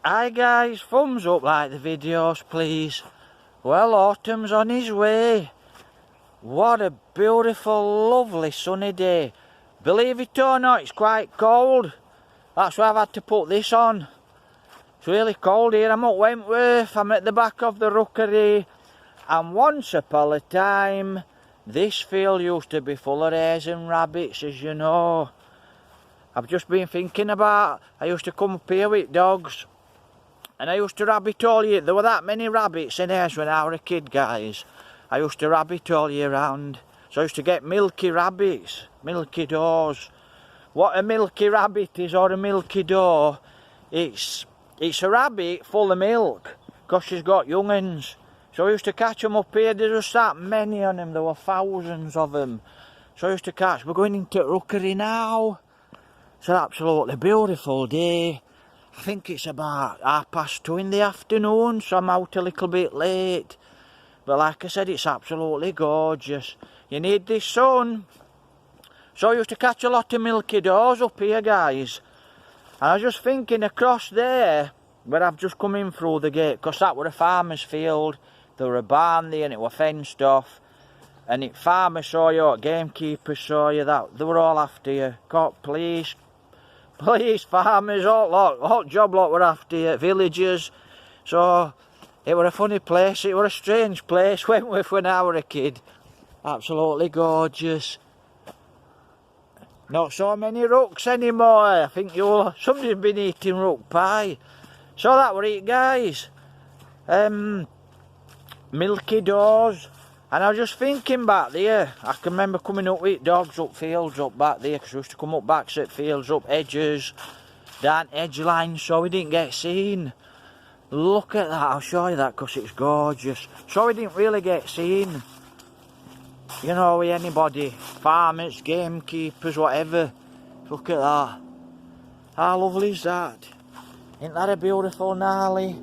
Hi guys, thumbs up, like the videos please. Well, autumn's on his way. What a beautiful, lovely sunny day. Believe it or not, it's quite cold. That's why I've had to put this on. It's really cold here. I'm at Wentworth, I'm at the back of the Rookery. And once upon a time, this field used to be full of hares and rabbits, as you know. I've just been thinking about, I used to come up here with dogs. And I used to rabbit all year. There were that many rabbits and hares when I was a kid, guys. I used to rabbit all year round. So I used to get milky rabbits, milky doors. What a milky rabbit is, or a milky door, it's a rabbit full of milk, because she's got young uns. So I used to catch them up here. There was that many on them. There were thousands of them. So I used to catch. We're going into Rookery now. It's an absolutely beautiful day. I think it's about 2:30 in the afternoon, so I'm out a little bit late. But like I said, it's absolutely gorgeous. You need this sun. So I used to catch a lot of milky doors up here, guys. And I was just thinking across there, where I've just come in through the gate, because that were a farmer's field. There were a barn there and it were fenced off. And farmers saw you, gamekeepers saw you, that they were all after you. God, police, farmers, all job lot were after you, villagers. So it were a funny place, it were a strange place, Wentworth, when I were a kid. Absolutely gorgeous. Not so many rooks anymore. I think somebody's been eating rook pie. So that were it, guys. Milky doors. And I was just thinking back there, I can remember coming up with dogs up fields up back there, because we used to come up backset fields, up edges, down edge lines, so we didn't get seen. Look at that, I'll show you that because it's gorgeous. So we didn't really get seen, you know, with anybody, farmers, gamekeepers, whatever. Look at that. How lovely is that? Ain't that a beautiful gnarly?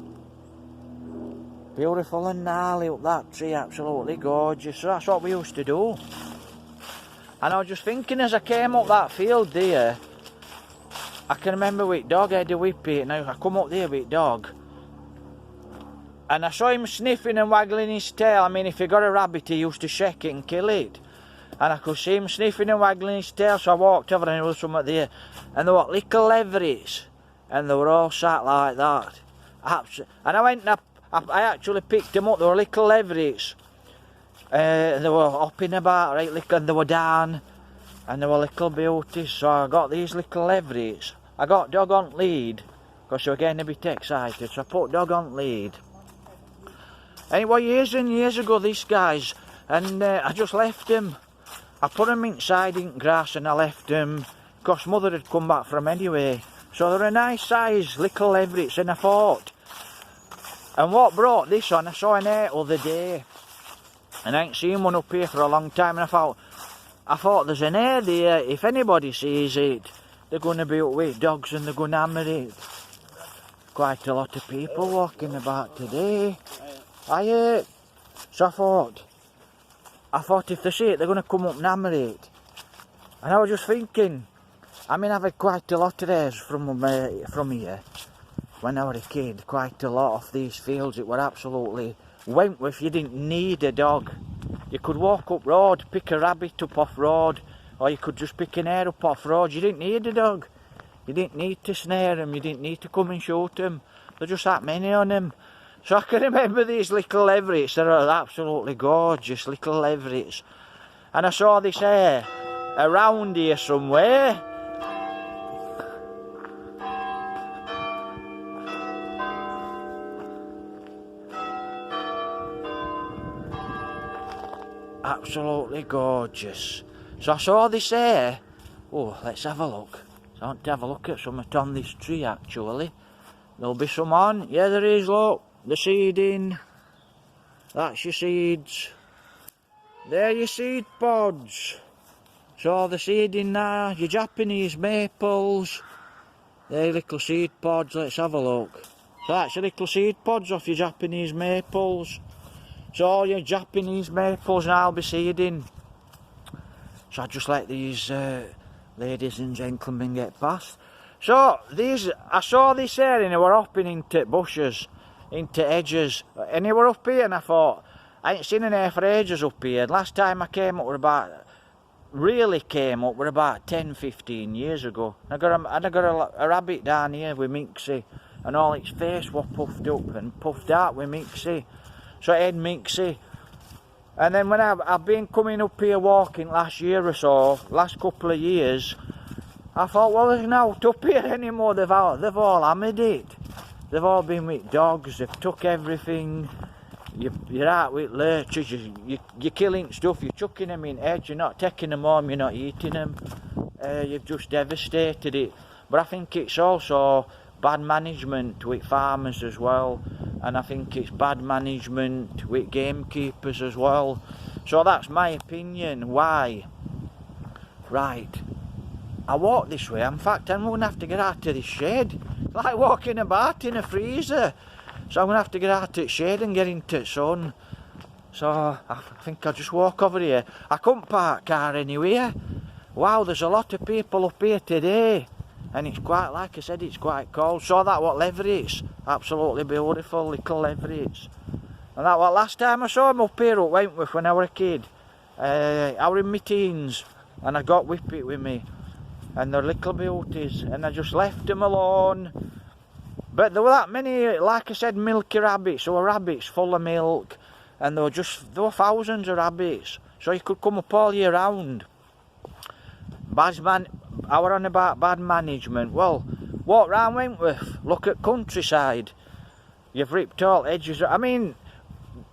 Beautiful and gnarly up that tree, absolutely gorgeous. So that's what we used to do. And I was just thinking as I came up that field there, I can remember with dog had a whippy. Now I come up there with dog, and I saw him sniffing and waggling his tail. I mean, if he got a rabbit, he used to shake it and kill it. And I could see him sniffing and waggling his tail, so I walked over and there was something there. And there were little leverets, and they were all sat like that. And I went up. I actually picked them up. They were little leverets. They were hopping about, right, and they were down, and they were little beauties. So I got these little leverets. I got dog on lead, because they were getting a bit excited, so I put dog on lead. And it was years and years ago, these guys, and I just left them. I put them inside in grass and I left them, because mother had come back from anyway. So they're a nice size little leverets, and I thought, and what brought this on, I saw an hare the other day, and I ain't seen one up here for a long time, and I thought there's an hare there. If anybody sees it, they're going to be up with dogs and they're going to hammer it. Quite a lot of people walking about today. So I thought if they see it, they're going to come up and hammer it. And I was just thinking, I mean, I've had quite a lot of hares from here. When I was a kid, quite a lot of these fields, it were absolutely Wentworth. You didn't need a dog. You could walk up road, pick a rabbit up off road, or you could just pick an hare up off road. You didn't need a dog. You didn't need to snare them. You didn't need to come and shoot them. There's just that many on them. So I can remember these little leverets. They're absolutely gorgeous little leverets. And I saw this hare around here somewhere. Absolutely gorgeous. So I saw this hare. Oh, let's have a look. I want to have a look at something on this tree actually. There'll be some on. Yeah, there is, look. The seeding. That's your seeds. There your seed pods. So the seeding now, your Japanese maples. They're little seed pods, let's have a look. So that's your little seed pods off your Japanese maples. So all your Japanese maples now will be seeding. So I just let these ladies and gentlemen get past. So I saw this here and they were hopping into bushes, into edges, and they were up here and I thought, I ain't seen an air for ages up here. Last time I came up were about, really came up were about 10-15 years ago. I got a rabbit down here with Minxie, and all its face was puffed up and puffed out with Minxie. So it had Minxie. And then when I've been coming up here walking last year or so, last couple of years, I thought, well, there's not up here anymore. They've all hammered it. They've all been with dogs. They've took everything. You're out with lurches. You're killing stuff. You're chucking them in edge. You're not taking them home. You're not eating them. You've just devastated it. But I think it's also bad management with farmers as well, and I think it's bad management with gamekeepers as well. So that's my opinion. Why? Right, I walk this way. In fact, I'm going to have to get out of this shade. It's like walking about in a freezer. So I'm going to have to get out of the shade and get into the sun. So I think I'll just walk over here. I couldn't park car anywhere. Wow, there's a lot of people up here today. And it's quite, like I said, it's quite cold. Saw that what leather it's. Absolutely beautiful, little leather it's. And that what last time I saw him up here at Wentworth when I was a kid. I was in my teens and I got Whippet with me. And they're little beauties. And I just left them alone. But there were that many, like I said, milky rabbits. There were rabbits full of milk. And there were thousands of rabbits. So you could come up all year round. I were on about bad management. Well, walk round Wentworth, look at countryside. You've ripped all edges. I mean,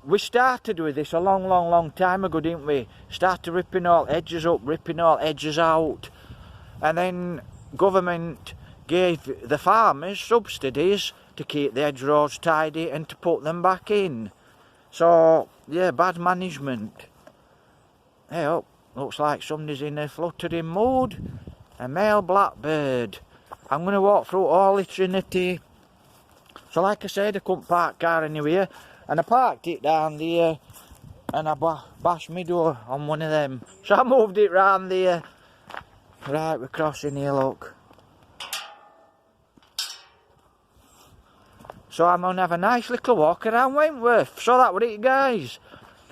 we started with this a long time ago, didn't we? Started ripping all edges up, ripping all edges out. And then government gave the farmers subsidies to keep the hedgerows tidy and to put them back in. So, yeah, bad management. Hey up, looks like somebody's in a fluttering mood. A male blackbird. I'm going to walk through all the Trinity. So like I said, I couldn't park car anywhere. And I parked it down there. And I bashed my door on one of them. So I moved it round there. Right, we're crossing here, look. So I'm going to have a nice little walk around Wentworth. So that were it, guys.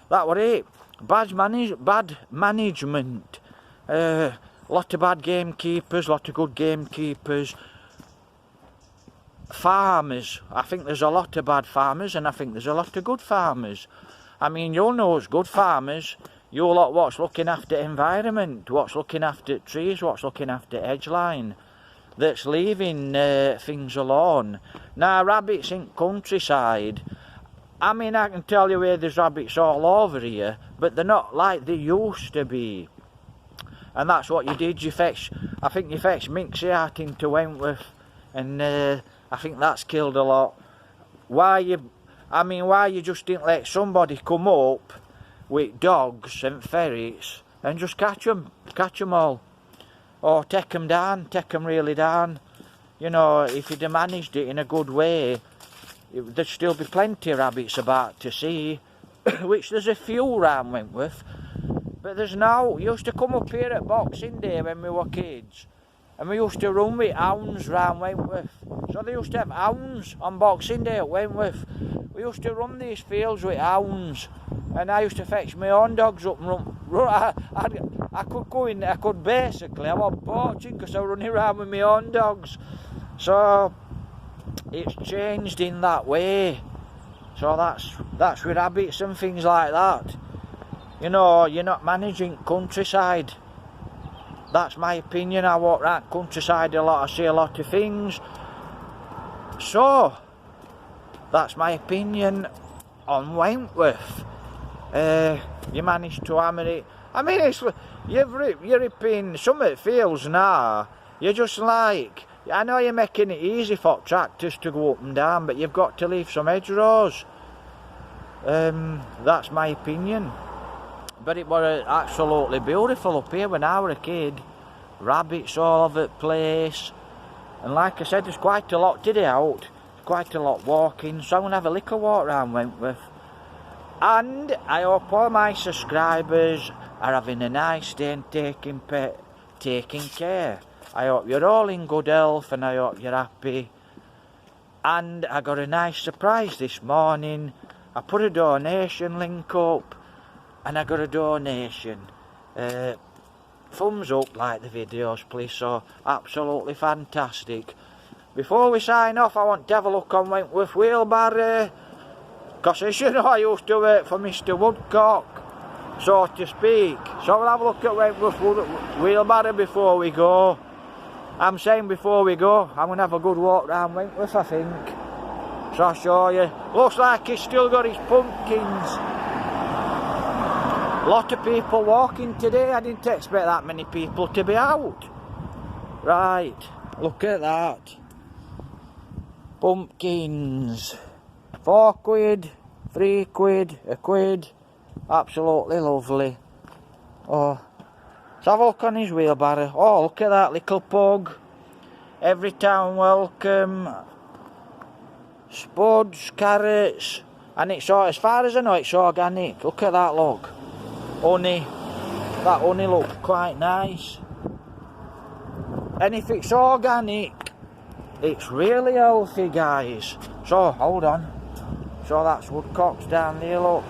That were it. Bad management. Lot of bad gamekeepers, lot of good gamekeepers. Farmers. I think there's a lot of bad farmers and I think there's a lot of good farmers. I mean, you'll know as good farmers, you lot what's looking after environment, what's looking after trees, what's looking after edgeline, that's leaving things alone. Now, rabbits in countryside, I mean, I can tell you where there's rabbits all over here, but they're not like they used to be. And that's what you did, I think you fetched Minxie out into Wentworth, and I think that's killed a lot. Why you just didn't let somebody come up with dogs and ferrets and just catch them all. Or take them really down. You know, if you'd have managed it in a good way, there'd still be plenty of rabbits about to see, which there's a few round Wentworth. But there's now, you used to come up here at Boxing Day when we were kids, and we used to run with hounds round Wentworth. So they used to have hounds on Boxing Day at Wentworth. We used to run these fields with hounds, and I used to fetch my own dogs up and run. I could go in, I was poaching because I was running around with my own dogs. So it's changed in that way. So that's with rabbits and things like that. You know, you're not managing countryside. That's my opinion. I walk around countryside a lot, I see a lot of things. So, that's my opinion on Wentworth. You managed to hammer it. I mean, you're ripping, some of it feels now. You're just like, I know you're making it easy for tractors to go up and down, but you've got to leave some hedgerows. That's my opinion. But it was absolutely beautiful up here when I was a kid. Rabbits all over the place. And like I said, there's quite a lot today out. Quite a lot walking. So I'm going to have a little walk around Wentworth. And I hope all my subscribers are having a nice day and taking care. I hope you're all in good health and I hope you're happy. And I got a nice surprise this morning. I put a donation link up and I got a donation. Thumbs up, like the videos please, so absolutely fantastic. Before we sign off, I want to have a look on Wentworth Wheelbarrow, because as you know I used to work for Mr Woodcock, so to speak. So we'll have a look at Wentworth Wheelbarrow before we go. I'm saying before we go, I'm going to have a good walk around Wentworth I think. So I'll show you. Looks like he's still got his pumpkins. A lot of people walking today. I didn't expect that many people to be out. Right, look at that. Pumpkins. 4 quid, 3 quid, a quid. Absolutely lovely. Oh, let's have a look on his wheelbarrow. Oh, look at that little pug. Every town welcome. Spuds, carrots. And it's, as far as I know, it's organic. Look at that, look. Honey. That honey looks quite nice. And if it's organic, it's really healthy, guys. So, hold on. So that's Woodcock's down there, look.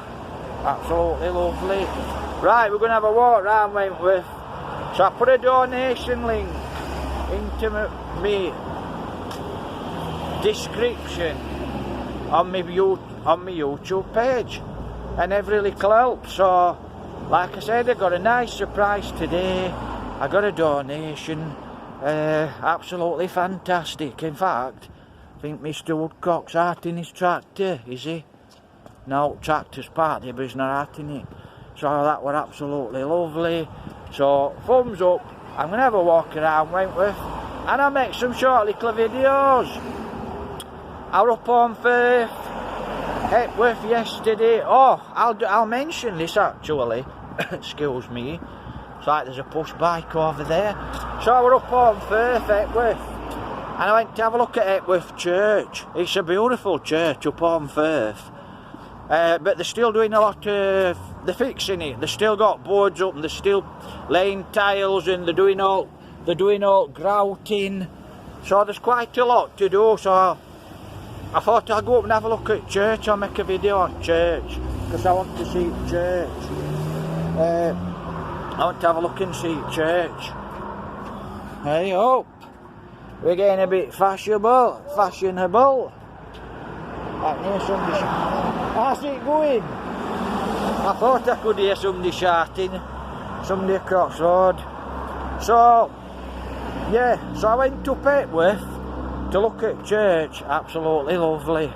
Absolutely lovely. Right, we're going to have a walk round Wentworth. So I put a donation link into me description on my YouTube page. And every little helps. So, like I said, I got a nice surprise today. I got a donation. Absolutely fantastic. In fact, I think Mr Woodcock's starting his tractor, is he? No, tractor's party, but he's not starting it. So that were absolutely lovely. So thumbs up. I'm going to have a walk around Wentworth and I'll make some short little videos. I was up on Firth, Epworth yesterday. Oh, I'll mention this actually. Excuse me. It's like there's a push bike over there. So I was up on Firth, Epworth, and I went to have a look at Epworth Church. It's a beautiful church up on Firth. But they're still doing a lot of, they're fixing it. They've still got boards up and they're still laying tiles and they're doing all grouting. So there's quite a lot to do. So I thought I'd go up and have a look at church. I'll make a video on church because I want to see church. I want to have a look and see church. Hey up. We're getting a bit fashionable. I can hear somebody. How's it going? I thought I could hear somebody shouting. Somebody across the road. So, yeah, so I went to Epworth to look at church. Absolutely lovely.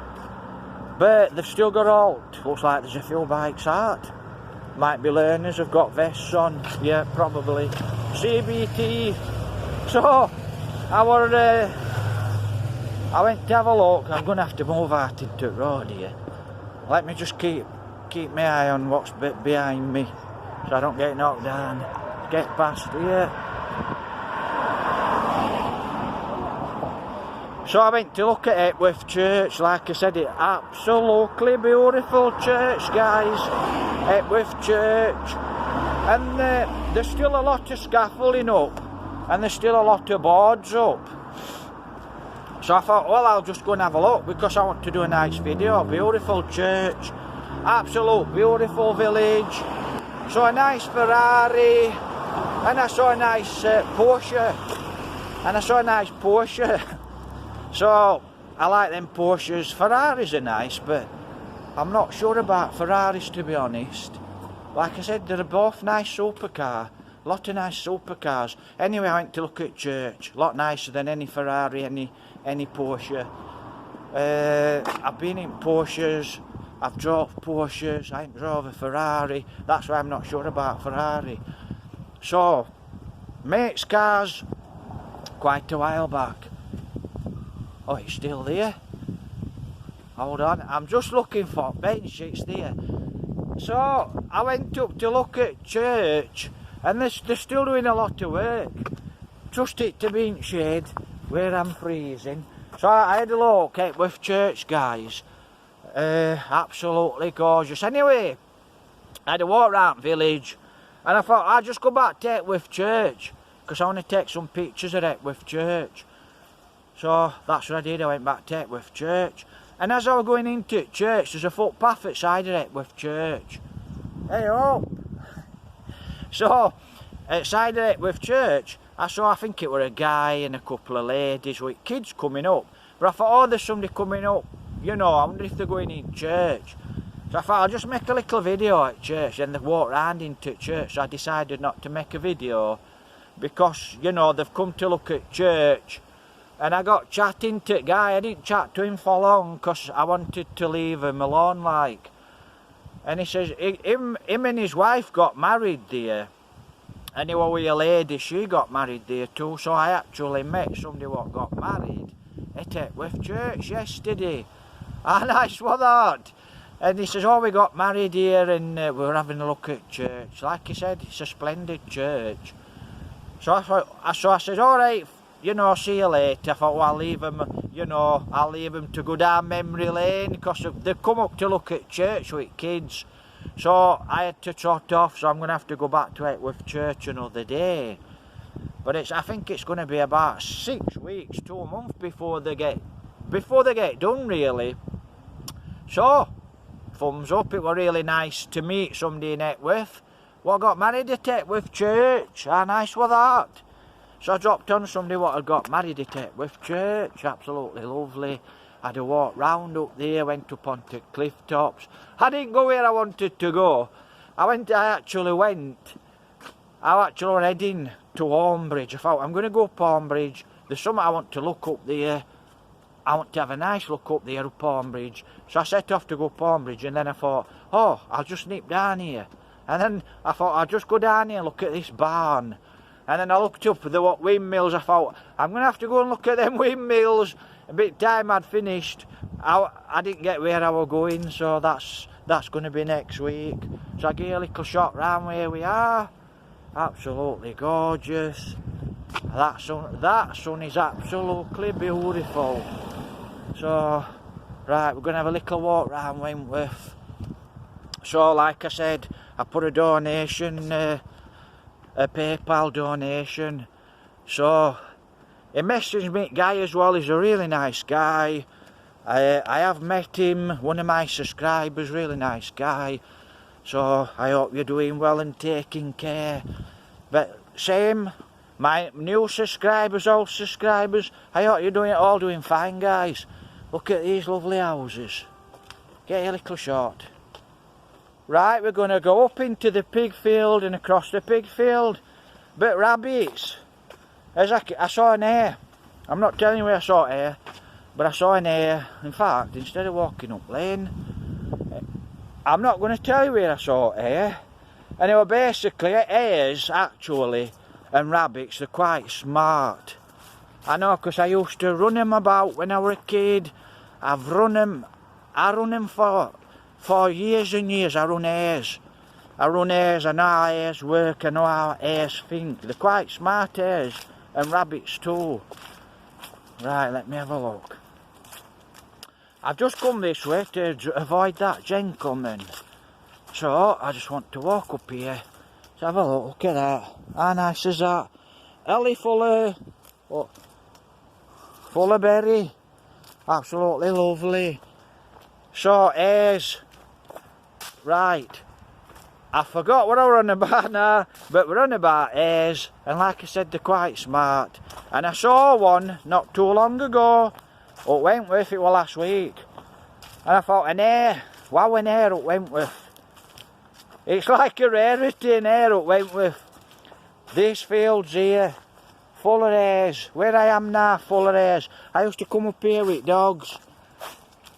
But they've still got all, looks like there's a few bikes out. Might be learners have got vests on. Yeah, probably. CBT. So, I went to have a look. I'm going to have to move out into the road here. Let me just keep my eye on what's behind me so I don't get knocked down. Get past here. So I went to look at Epworth Church. Like I said, it's absolutely beautiful church, guys. Epworth Church. And there's still a lot of scaffolding up. And there's still a lot of boards up. So I thought, well, I'll just go and have a look because I want to do a nice video. Beautiful church. Absolute beautiful village. So a nice Ferrari. And I saw a nice Porsche. So I like them Porsches. Ferraris are nice, but I'm not sure about Ferraris, to be honest. Like I said, they're both nice supercar. A lot of nice supercars. Anyway, I went to look at church. A lot nicer than any Ferrari, any Porsche. I've been in Porsches. I've drove Porsches. I ain't drove a Ferrari. That's why I'm not sure about Ferrari. So, mate's cars, quite a while back. Oh, it's still there. Hold on, I'm just looking for a bench, it's there. So, I went up to look at church, and they're still doing a lot of work. Trust it to be in shade, where I'm freezing. So I had a look at Epworth Church, guys. Absolutely gorgeous. Anyway, I had a walk around village, and I thought I'd just go back to Epworth Church, because I want to take some pictures of Epworth Church. So that's what I did, I went back to Epworth Church. And as I was going into church, there's a footpath outside of Epworth Church. Hey up! So, outside of Epworth Church, I saw, I think it were a guy and a couple of ladies with kids coming up. But I thought, oh, there's somebody coming up, you know, I wonder if they're going in church. So I thought, I'll just make a little video at church, and they walked round into church. So I decided not to make a video, because, you know, they've come to look at church. And I got chatting to the guy. I didn't chat to him for long, because I wanted to leave him alone, like. And he says, him and his wife got married there. And he was with a lady, she got married there too. So I actually met somebody what got married at Epworth Church yesterday. How nice was that? And he says, oh, we got married here, and we were having a look at church. Like he said, it's a splendid church. So I said, all right, you know, see you later. I thought, well, I'll leave them, you know, I'll leave them to go down memory lane, because they've come up to look at church with kids. So I had to trot off, so I'm going to have to go back to Epworth Church another day. But I think it's going to be about 6 weeks to a month before they get done, really. So, thumbs up, it was really nice to meet somebody in Epworth. What got married at Epworth Church, how nice was that? So I dropped on somebody what had got married at Epworth Church, absolutely lovely. I had a walk round up there, went up onto cliff tops. I didn't go where I wanted to go. I actually went heading to Hornbridge. I thought, I'm going to go up Hornbridge. There's something I want to look up there. I want to have a nice look up there up Hornbridge. So I set off to go up Hornbridge, and then I thought, oh, I'll just nip down here. And then I thought, I'll just go down here and look at this barn. And then I looked up at the windmills. I thought, I'm going to have to go and look at them windmills. A bit time I'd finished. I didn't get where I was going, so that's going to be next week. So I gave a little shot round where we are. Absolutely gorgeous. That sun is absolutely beautiful. So, right, we're going to have a little walk round Wentworth. So, like I said, I put a donation, a PayPal donation. So, he messaged me, guy as well, he's a really nice guy. I have met him, one of my subscribers, really nice guy. So, I hope you're doing well and taking care. But, same, my new subscribers, old subscribers, I hope you're all doing fine, guys. Look at these lovely houses. Get a little shot. Right, we're going to go up into the pig field and across the pig field. But rabbits, as I saw an hare. I'm not telling you where I saw a hare, but I saw an hare. In fact, instead of walking up lane, I'm not going to tell you where I saw a hare. And it was basically, hares actually and rabbits, they're quite smart. I know, because I used to run them about when I was a kid. I run them for years and years. I run hares. I know how hares work, I know how hares think. They're quite smart, hares, and rabbits too. Right, let me have a look. I've just come this way to avoid that gentleman. So, I just want to walk up here. Let's have a look at that. How nice is that? Ellie full of berry. Absolutely lovely. So, hares. Right. I forgot what I were on about now, but we're on about hares, and like I said, they're quite smart. And I saw one not too long ago at Wentworth, it was last week. And I thought, an hare, wow, an hare at Wentworth. It's like a rarity, an hare at Wentworth. These fields here, full of hares. Where I am now, full of hares. I used to come up here with dogs,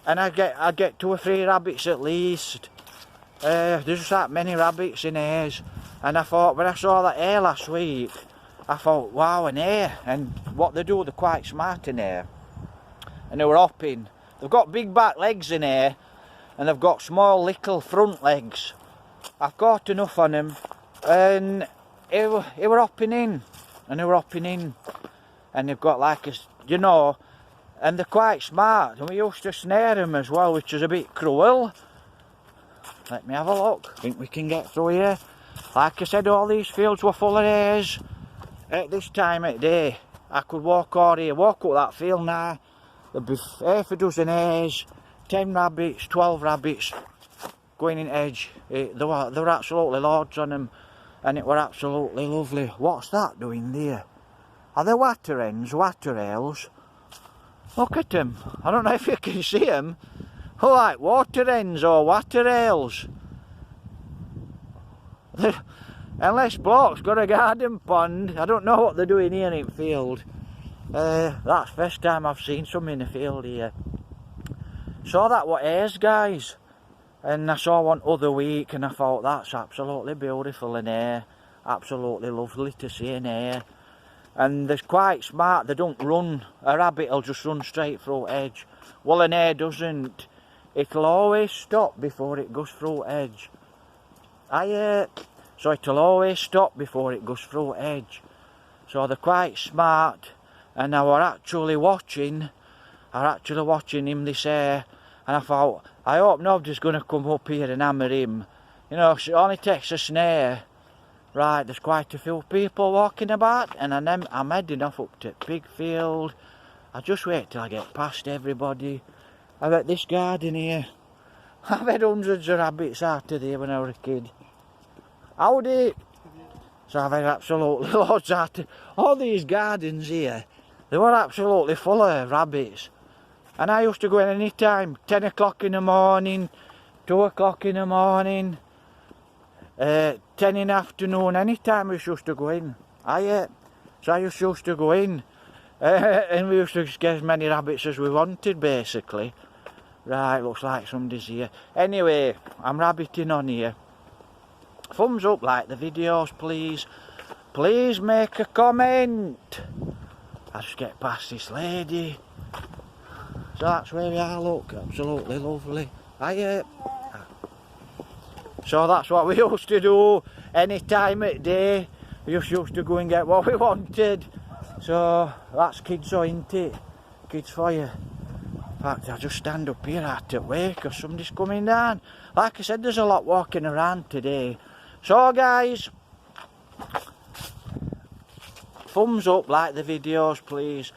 and I'd get 2 or 3 rabbits at least. There's just that many rabbits and hares. And I thought, when I saw that hare last week, I thought, wow, an hare. And what they do, they're quite smart in hare. And they were hopping. They've got big back legs in hare, and they've got small little front legs. I've caught enough on them, and they were hopping in, and they were hopping in. And they've got like a, you know, and they're quite smart. And we used to snare them as well, which is a bit cruel. Let me have a look. Think we can get through here. Like I said, all these fields were full of hares. at this time of day, I could walk all here, walk up that field now, there'd be half a dozen hares, 10 rabbits, 12 rabbits going in edge. There were absolutely loads on them, and it were absolutely lovely. What's that doing there? Are they water hens, water ales? Look at them. I don't know if you can see them. Oh, like water hens or water ales. Unless bloke's got a garden pond, I don't know what they're doing here in field. That's the first time I've seen some in the field here. Saw that what hares, guys, and I saw one other week and I thought that's absolutely beautiful in here. Absolutely lovely to see in here. And they're quite smart, they don't run. A rabbit will just run straight through edge. Well, an hare doesn't. It'll always stop before it goes through edge. So it'll always stop before it goes through edge. So they're quite smart. And I were actually watching him this hare. And I thought, I hope nobody's going to come up here and hammer him. You know, it only takes a snare. Right, there's quite a few people walking about, and I'm heading off up to Pigfield. I just wait till I get past everybody. I've got this garden here. I've had hundreds of rabbits out of there when I was a kid. Howdy! So I've had absolutely loads out of all these gardens here. They were absolutely full of rabbits. And I used to go in any time, 10 o'clock in the morning, 2 o'clock in the morning. 10 in the afternoon, any time we used to go in. So I used to go in, and we used to get as many rabbits as we wanted, basically. Right, looks like somebody's here. Anyway, I'm rabbiting on here. Thumbs up, like the videos, please. Please make a comment. I just get past this lady. So that's where we are, look, absolutely lovely. So that's what we used to do any time of day. We just used to go and get what we wanted. So that's kids, so ain't it? Kids for you. In fact, I just stand up here at it way because somebody's coming down. Like I said, there's a lot walking around today. So guys, thumbs up, like the videos please.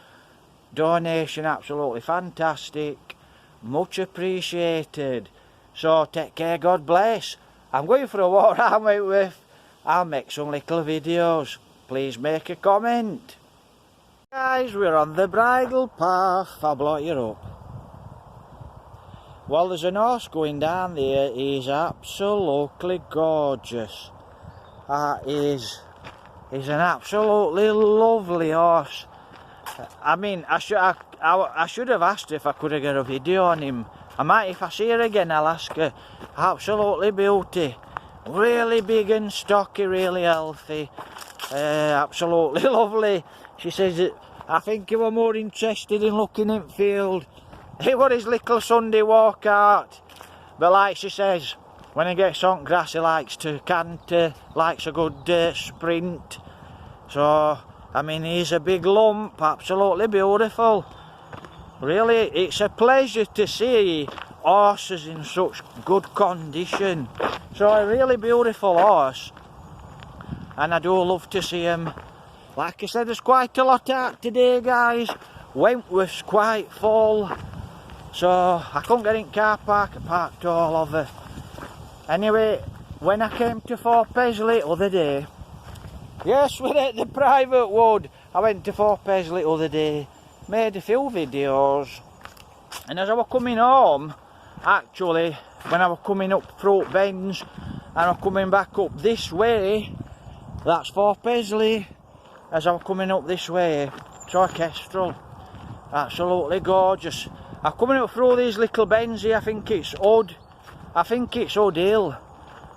Donation absolutely fantastic. Much appreciated. So take care, God bless. I'm going for a walk around Wentworth. I'll make some little videos. Please make a comment. Guys, we're on the bridle path. I'll blow you up. Well, there's an horse going down there. He's absolutely gorgeous. He's an absolutely lovely horse. I mean, I should have asked if I could have got a video on him. I might, if I see her again, I'll ask her. Absolutely beauty. Really big and stocky, really healthy. Absolutely lovely. She says that I think you were more interested in looking in field. It was his little Sunday walk out. But like she says, when he gets on grass, he likes to canter, likes a good sprint. So, I mean, he's a big lump, absolutely beautiful. Really, it's a pleasure to see horses in such good condition. So a really beautiful horse, and I do love to see him. Like I said, there's quite a lot out today, guys. Wentworth's quite full, so I couldn't get in car park. I parked all over. Anyway, when I came to Fort Paisley other day, yes, we're at the private wood. I went to Fort Paisley other day, made a few videos, and as I was coming home, actually, when I was coming up Fruit Bends and I was coming back up this way, that's Fort Paisley. As I was coming up this way, it's orchestral, absolutely gorgeous. I'm coming up through these little bends here. I think it's Odd Hill.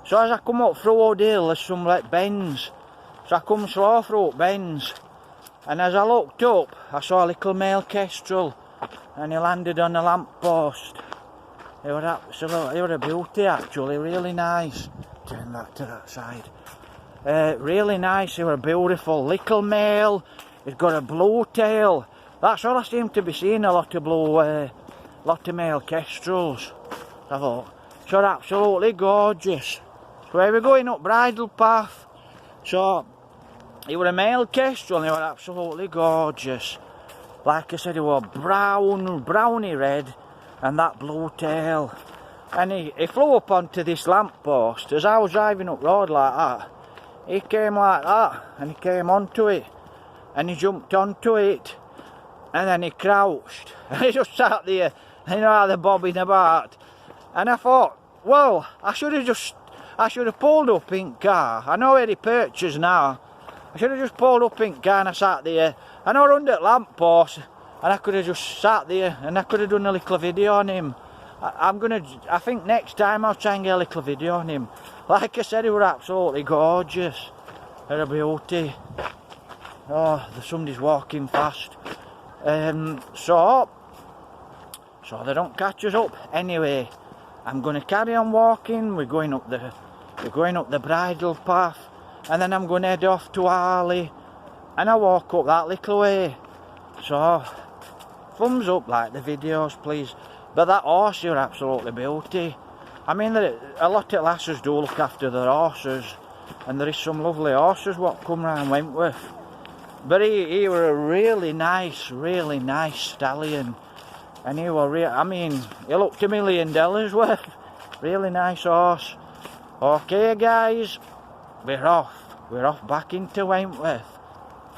So as I come up through Odd Hill, there's some like bends. So I come slow through bends, and as I looked up, I saw a little male kestrel, and he landed on a lamppost. He was a beauty actually, really nice. Turn that to that side. Really nice, he was beautiful. Little male, he's got a blue tail. That's all I seem to be seeing, a lot of male kestrels. I thought, so absolutely gorgeous. So we're going up bridle path. So He was a male kestrel and he was absolutely gorgeous. Like I said, he was browny red and that blue tail. And he flew up onto this lamppost as I was driving up road like that. He came like that and he came onto it and he jumped onto it and then he crouched and he just sat there, you know how they're bobbing about. And I thought, well, I should have pulled up in car. I know where he perches now. I should have just pulled up in car and I sat there and I was under the lamppost and I could have just sat there and I could have done a little video on him. I think next time I'll try and get a little video on him. Like I said, he was absolutely gorgeous. What a beauty. Oh, somebody's walking fast. So they don't catch us up. Anyway, I'm going to carry on walking. We're going up the bridle path, and then I'm going to head off to Harley, and I walk up that little way. So thumbs up, like the videos, please. But that horse, you're absolutely beauty. I mean, a lot of lasses do look after their horses, and there is some lovely horses what come round Wentworth. But he were a really nice stallion, and he were I mean, he looked $1 million worth. Really nice horse. Okay, guys, we're off back into Wentworth.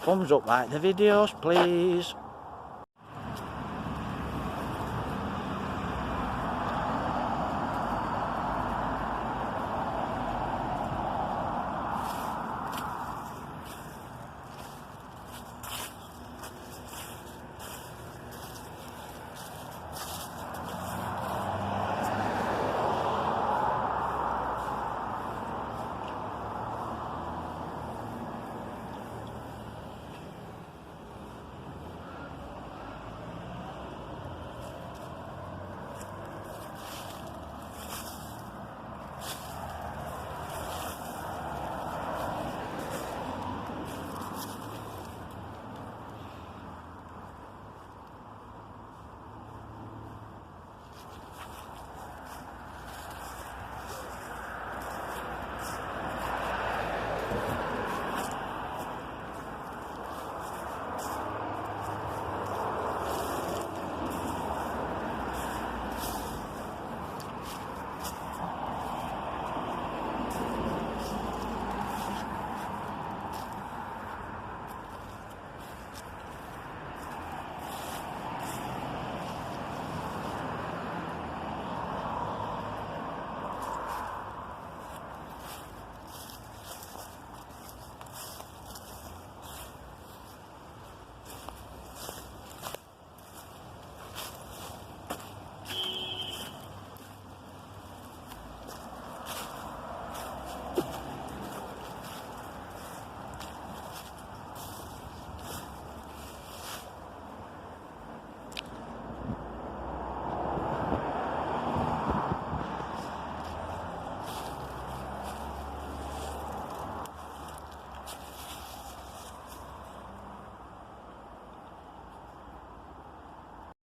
Thumbs up, like the videos, please.